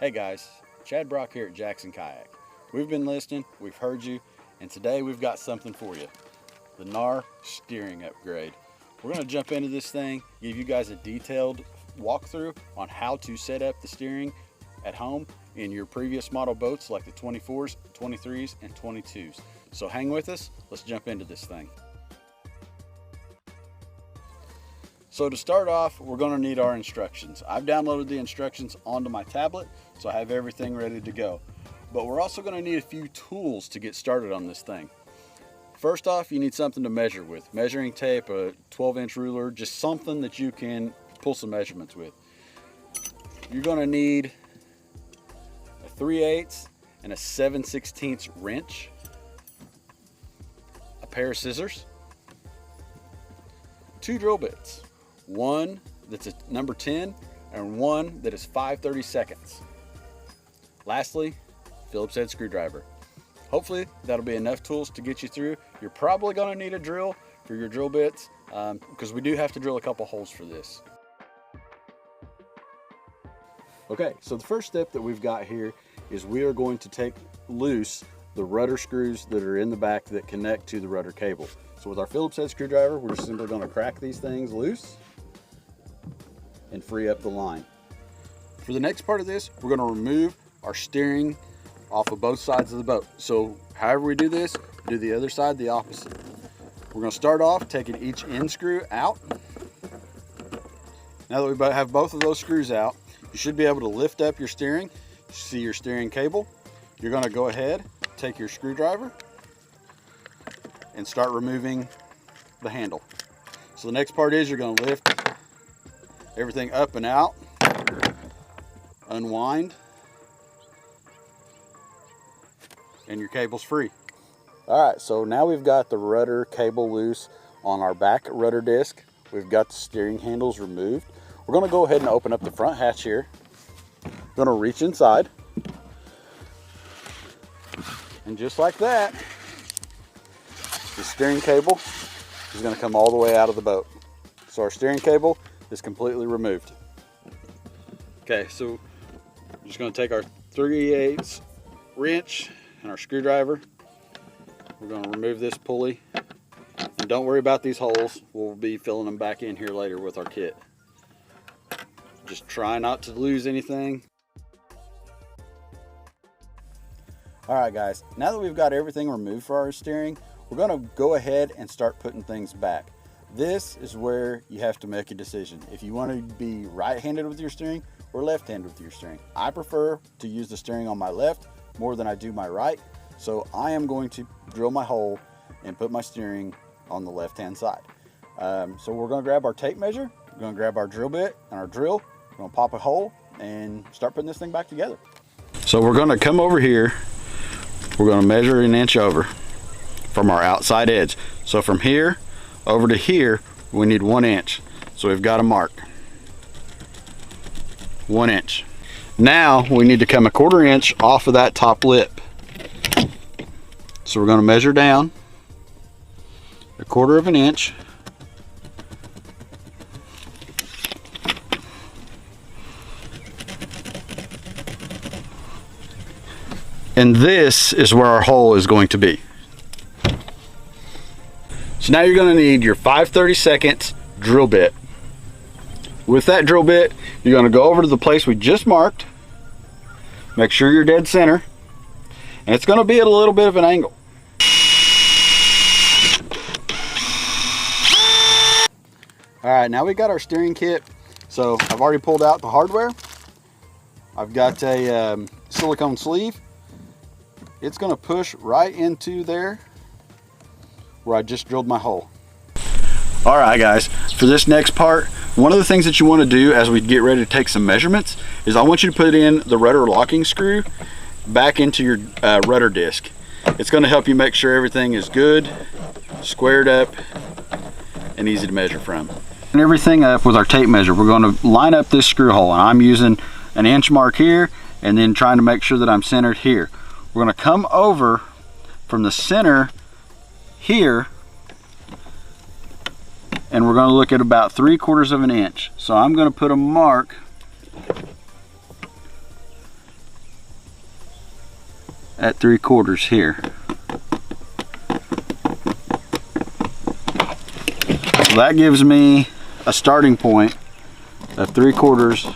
Hey guys, Chad Brock here at Jackson Kayak. We've been listening, we've heard you, and today we've got something for you. The Knarr steering upgrade. We're going to jump into this thing, give you guys a detailed walkthrough on how to set up the steering at home in your previous model boats like the 24s, 23s, and 22s. So hang with us, let's jump into this thing. So to start off, we're going to need our instructions. I've downloaded the instructions onto my tablet, so I have everything ready to go. But we're also going to need a few tools to get started on this thing. First off, you need something to measure with. Measuring tape, a 12-inch ruler, just something that you can pull some measurements with. You're going to need a 3/8 and a 7/16 wrench, a pair of scissors, 2 drill bits. One that's a number 10 and one that is 5/32. Lastly, Phillips head screwdriver. Hopefully that'll be enough tools to get you through. You're probably going to need a drill for your drill bits because we do have to drill a couple holes for this. Okay, so the first step that we've got here is we are going to take loose the rudder screws that are in the back that connect to the rudder cable. So with our Phillips head screwdriver, we're simply going to crack these things loose and free up the line. For the next part of this, we're going to remove our steering off of both sides of the boat. So however we do this, do the other side the opposite. We're going to start off taking each end screw out. Now that we have both of those screws out, you should be able to lift up your steering. You see your steering cable. You're going to go ahead, take your screwdriver and start removing the handle. So the next part is you're going to lift everything up and out, unwind, and your cable's free. All right, so now we've got the rudder cable loose on our back rudder disc. We've got the steering handles removed. We're going to go ahead and open up the front hatch here. Going to reach inside, and just like that, the steering cable is going to come all the way out of the boat. So our steering cable is completely removed. Okay, so I'm just going to take our 3/8 wrench and our screwdriver. We're going to remove this pulley, and don't worry about these holes. We'll be filling them back in here later with our kit. Just try not to lose anything. All right guys, now that we've got everything removed for our steering, we're going to go ahead and start putting things back. This is where you have to make a decision. If you want to be right-handed with your steering or left-handed with your steering. I prefer to use the steering on my left more than I do my right. So I am going to drill my hole and put my steering on the left-hand side. So we're going to grab our tape measure, we're going to grab our drill bit and our drill, we're going to pop a hole and start putting this thing back together. So we're going to come over here, we're going to measure 1 inch over from our outside edge. So from here over to here, we need 1 inch. So we've got a mark, 1 inch. Now we need to come 1/4 inch off of that top lip. So we're going to measure down 1/4 of an inch. And this is where our hole is going to be. So now you're going to need your 5/32 drill bit. With that drill bit, you're going to go over to the place we just marked. Make sure you're dead center. And it's going to be at a little bit of an angle. All right, now we got our steering kit. So I've already pulled out the hardware. I've got a silicone sleeve. It's going to push right into there where I just drilled my hole. All right guys, for this next part, one of the things that you want to do as we get ready to take some measurements is I want you to put in the rudder locking screw back into your rudder disc. It's going to help you make sure everything is good, squared up, and easy to measure from. And everything up with our tape measure, we're going to line up this screw hole, and I'm using an inch mark here and then trying to make sure that I'm centered here. We're going to come over from the center here, and we're going to look at about 3/4 of an inch. So I'm going to put a mark at 3/4 here. So that gives me a starting point of 3/4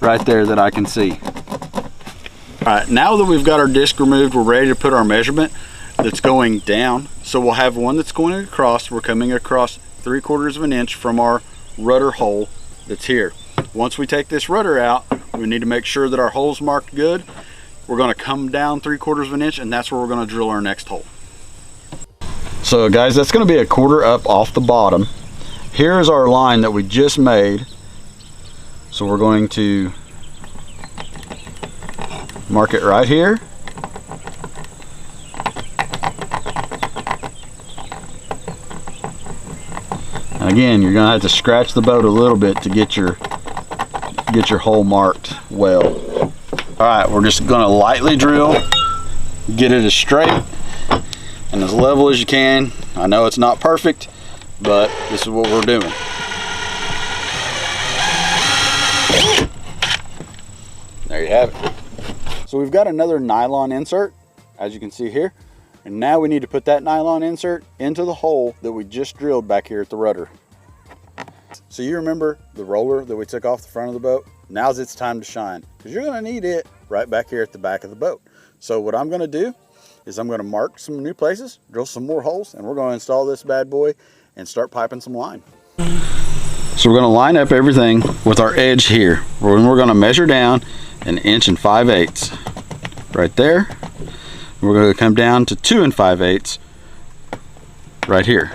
right there that I can see. All right, now that we've got our disc removed, we're ready to put our measurement that's going down. So we'll have one that's going across. We're coming across 3/4 of an inch from our rudder hole that's here. Once we take this rudder out, we need to make sure that our hole's marked good. We're going to come down 3/4 of an inch, and that's where we're going to drill our next hole. So guys, that's going to be a 1/4 up off the bottom. Here is our line that we just made. So we're going to mark it right here. And again, you're going to have to scratch the boat a little bit to get your hole marked well. All right, we're just going to lightly drill, get it as straight and as level as you can. I know it's not perfect, but this is what we're doing. There you have it. So we've got another nylon insert, as you can see here. And now we need to put that nylon insert into the hole that we just drilled back here at the rudder. So you remember the roller that we took off the front of the boat? Now's its time to shine, because you're going to need it right back here at the back of the boat. So what I'm going to do is I'm going to mark some new places, drill some more holes, and we're going to install this bad boy and start piping some line. So we're going to line up everything with our edge here. We're going to measure down 1 5/8 inches right there. We're going to come down to 2 5/8 right here.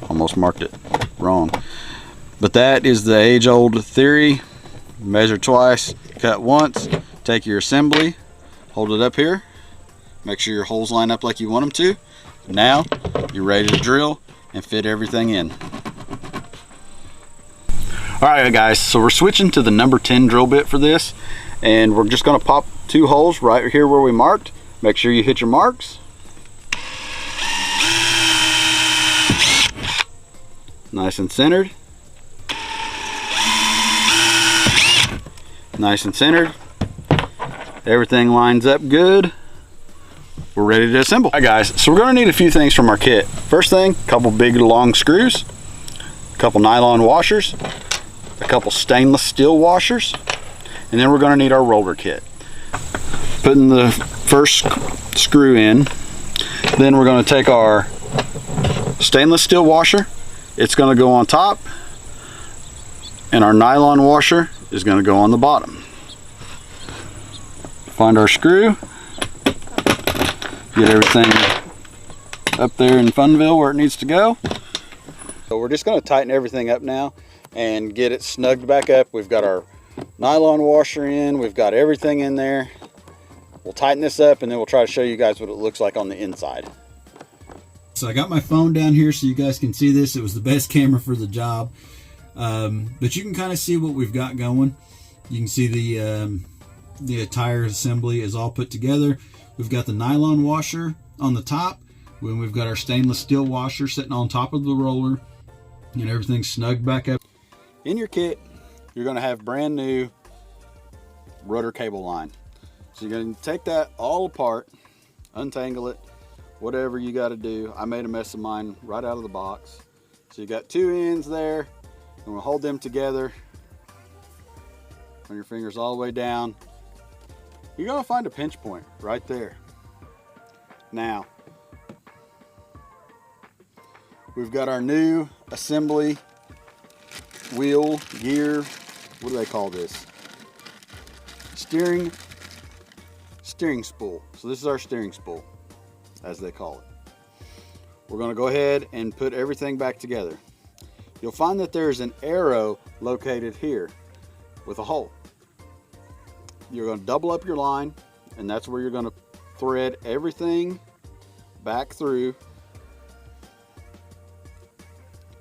Almost marked it wrong. But that is the age-old theory. Measure twice, cut once, take your assembly, hold it up here, make sure your holes line up like you want them to. Now you're ready to drill and fit everything in. All right guys, so we're switching to the number 10 drill bit for this, and we're just going to pop 2 holes right here where we marked. Make sure you hit your marks. Nice and centered. Nice and centered. Everything lines up good. We're ready to assemble. All right guys, so we're going to need a few things from our kit. First thing, a couple big long screws, a couple nylon washers, a couple stainless steel washers, and then we're going to need our roller kit. Putting the first screw in, then we're going to take our stainless steel washer. It's going to go on top, and our nylon washer is going to go on the bottom. Find our screw, get everything up there in Funville where it needs to go. So we're just going to tighten everything up now and get it snugged back up. We've got our nylon washer in, we've got everything in there. We'll tighten this up and then we'll try to show you guys what it looks like on the inside. So I got my phone down here so you guys can see this. It was the best camera for the job. But you can kind of see what we've got going. You can see the tire assembly is all put together. We've got the nylon washer on the top, when we've got our stainless steel washer sitting on top of the roller, and everything's snugged back up. In your kit, you're going to have brand new rudder cable line. So you're going to take that all apart, untangle it, whatever you got to do. I made a mess of mine right out of the box. So you got 2 ends there. And we'll hold them together. Run your fingers all the way down. You're going to find a pinch point right there. Now, we've got our new assembly wheel, gear, what do they call this? Steering spool. So this is our steering spool, as they call it. We're going to go ahead and put everything back together. You'll find that there's an arrow located here with a hole. You're going to double up your line, and that's where you're going to thread everything back through.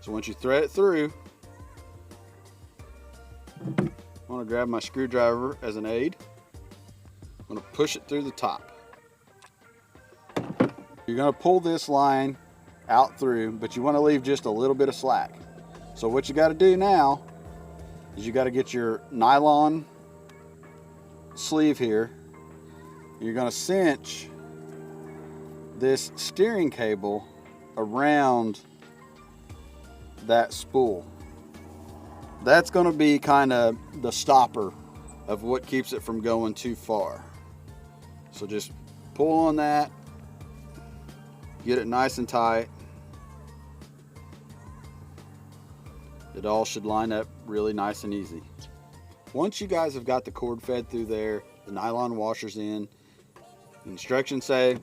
So once you thread it through, I'm going to grab my screwdriver as an aid. I'm going to push it through the top. You're going to pull this line out through, but you want to leave just a little bit of slack. So what you got to do now is you got to get your nylon sleeve here you're going to cinch this steering cable around that spool. That's going to be kind of the stopper of what keeps it from going too far. So just pull on that, get it nice and tight. It all should line up really nice and easy. Once you guys have got the cord fed through there, the nylon washers in, the instructions say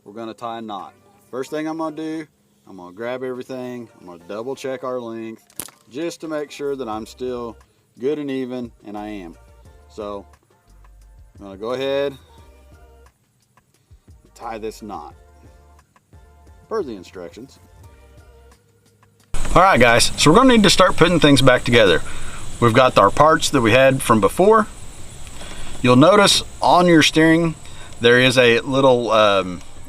we're going to tie a knot. First thing I'm going to do, I'm going to grab everything, I'm going to double check our length just to make sure that I'm still good and even, and I am. So I'm going to go ahead and tie this knot per the instructions. All right guys, so we're going to need to start putting things back together. We've got our parts that we had from before. You'll notice on your steering there is a little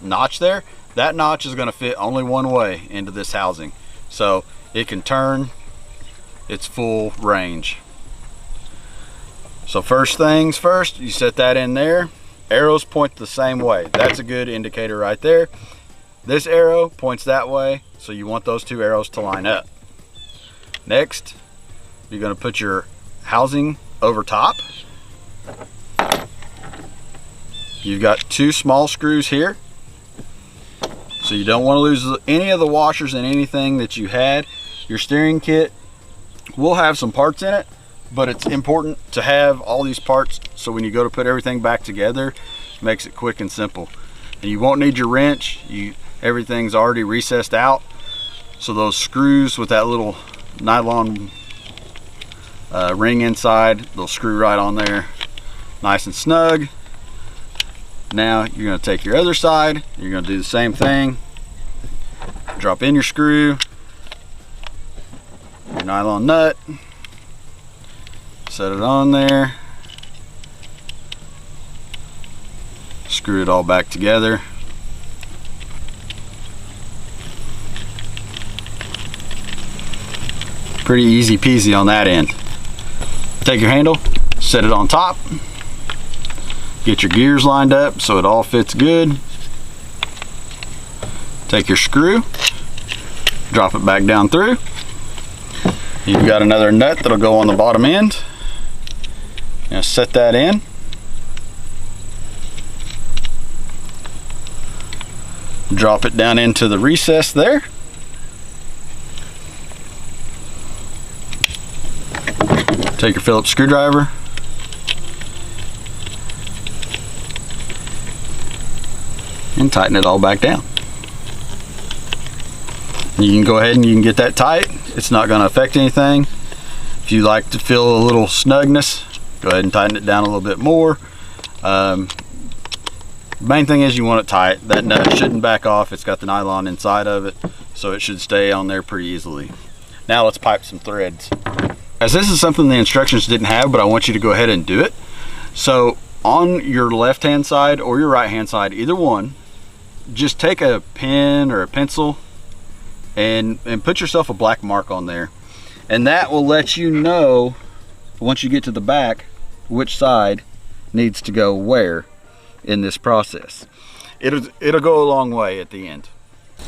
notch there. That notch is going to fit only one way into this housing, so it can turn its full range. So first things first, you set that in there. Arrows point the same way. That's a good indicator right there. This arrow points that way, so you want those two arrows to line up. Next, you're going to put your housing over top. You've got two small screws here, so you don't want to lose any of the washers and anything that you had. Your steering kit will have some parts in it, but it's important to have all these parts so when you go to put everything back together, it makes it quick and simple. And you won't need your wrench. Everything's already recessed out, so those screws with that little nylon ring inside, they'll screw right on there nice and snug. Now you're going to take your other side, you're going to do the same thing. Drop in your screw, your nylon nut, set it on there, screw it all back together. Pretty easy peasy on that end. Take your handle, set it on top, get your gears lined up so it all fits good. Take your screw, drop it back down through. You've got another nut that'll go on the bottom end. Now set that in. Drop it down into the recess there. Take your Phillips screwdriver, and tighten it all back down. You can go ahead and you can get that tight. It's not going to affect anything. If you like to feel a little snugness, go ahead and tighten it down a little bit more. The main thing is you want it tight. That nut shouldn't back off. It's got the nylon inside of it, so it should stay on there pretty easily. Now let's pipe some threads. As this is something the instructions didn't have, but I want you to go ahead and do it. So on your left hand side or your right hand side, either one, just take a pen or a pencil and put yourself a black mark on there, and that will let you know once you get to the back which side needs to go where in this process. It'll go a long way at the end.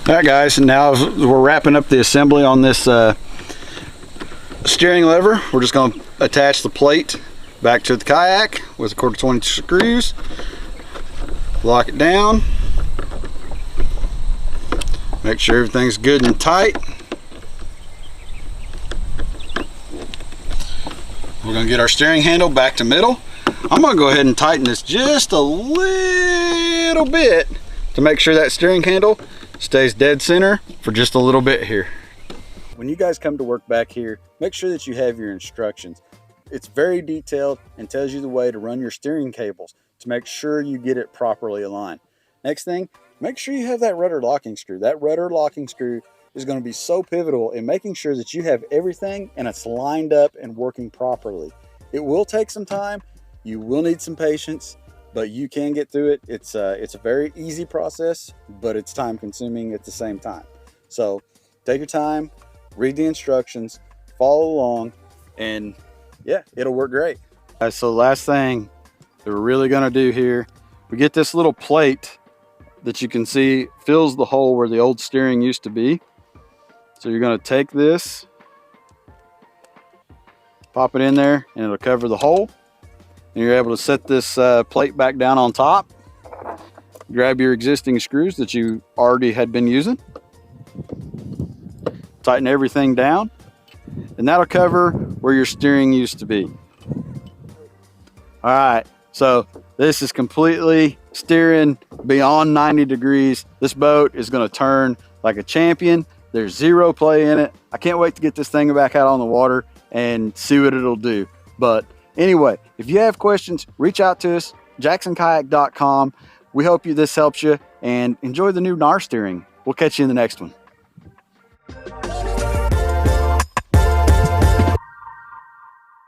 All right guys, now we're wrapping up the assembly on this steering lever. We're just going to attach the plate back to the kayak with a 1/4 20 screws, lock it down, make sure everything's good and tight. We're going to get our steering handle back to middle. I'm going to go ahead and tighten this just a little bit to make sure that steering handle stays dead center for just a little bit here. When you guys come to work back here, make sure that you have your instructions. It's very detailed and tells you the way to run your steering cables to make sure you get it properly aligned. Next thing, make sure you have that rudder locking screw. That rudder locking screw is going to be so pivotal in making sure that you have everything and it's lined up and working properly. It will take some time. You will need some patience, but you can get through it. It's a very easy process, but it's time consuming at the same time. So take your time, read the instructions, follow along, and yeah, it'll work great. So the last thing that we're really going to do here, we get this little plate that you can see fills the hole where the old steering used to be. So you're going to take this, pop it in there, and it'll cover the hole. And you're able to set this plate back down on top. Grab your existing screws that you already had been using. Tighten everything down. And that'll cover where your steering used to be. All right, so this is completely steering beyond 90 degrees. This boat is going to turn like a champion. There's zero play in it. I can't wait to get this thing back out on the water and see what it'll do. But anyway, if you have questions, reach out to us, jacksonkayak.com. We hope this helps you, and enjoy the new Knarr steering. We'll catch you in the next one.